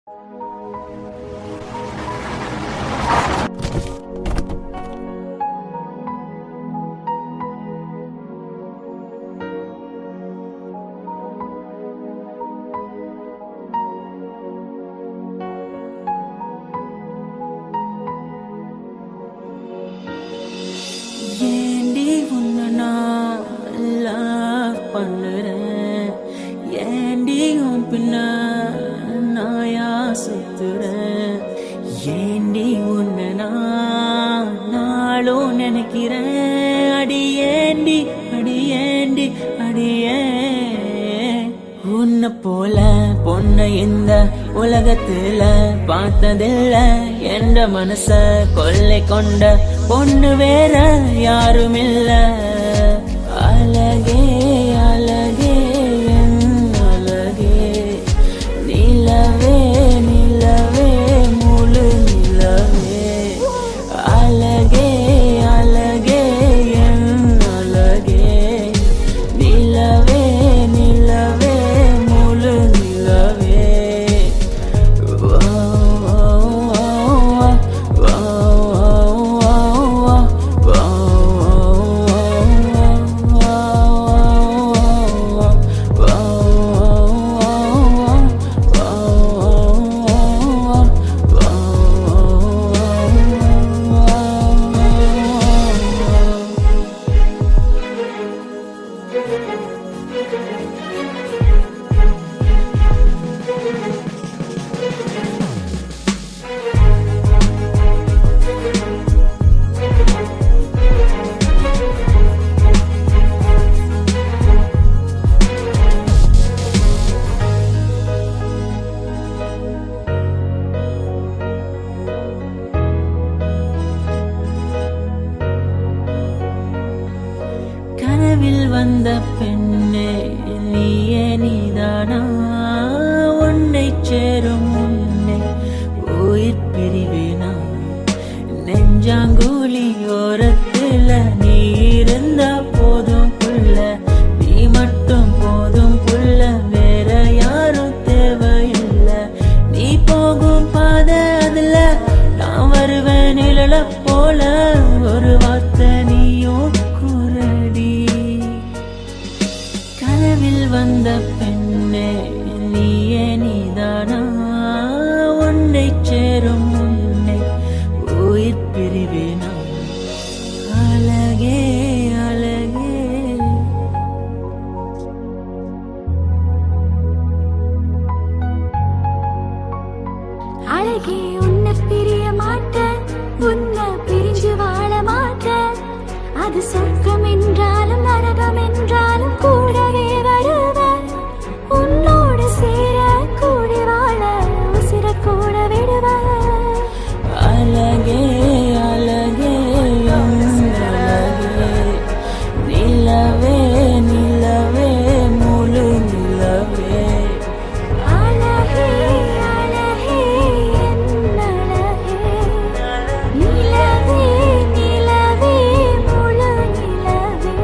ஏண்டி உன்னை நான் லவ் பண்ணுறேன், ஏண்டி உன் பின்ன நாயா சுத்துறேன், ஏண்டி உன்னை நான் நாளும் நினைக்கிறேன், அடியேண்டி அடியேண்டி அடியே. உன்னை போல பொண்ணை இந்த உலகத்துல பார்த்ததில்ல, என்ற மனச கொள்ளை கொண்ட பொண்ணு வேற யாரும் இல்ல. அழகே அழகே என் அழகே, நிலவே நிலவே முழு நிலவே. அழகே அழகே என் அழகே, நிலவே நிலவே முழு நிலவே. கனவில் வந்த பெண்ணே நீயே நீதானா, உன்னை சேரும் உன்னை உயிர் பிரிவேனா. நெஞ்சாங்குழி ஓரத்துல நீ இருந்தா போதும் புள்ள, நீ மட்டும் போதும் புள்ள, வேற யாரும் தேவையில்லை. நீ போகும் பாதை அதுல நான் வருவேன் நிழல போல, ஒரு வார்த்தை நீயும் குரடி. கனவில் வந்த பெண்ணே நீயே நீதானா, உன்னை சேரும் உன்னை உயிர் பிரிவேனா. அழகே அழகே அழகே, உன்னை பிரிய மாட்டேன், உன்னை பிரிஞ்சு வாழ மாட்டேன். அது சொர்க்கம் என்றாலும் நரகம் என்றாலும் கூடவே வருவேன். உன்னோடு சேர கூடி வாழ உசிர கூட விடுவேன். அழகே அழகே அழகே, நிலவே நிலவே முழு நிலவே. அழகே அழகே என் அழகே, நிலவே நிலவே முழு நிலவே.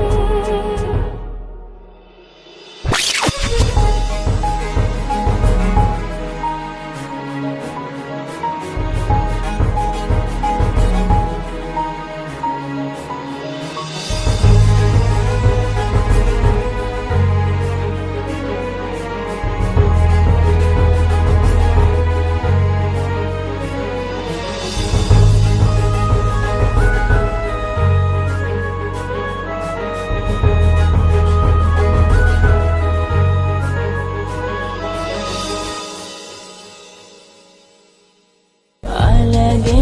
அழகே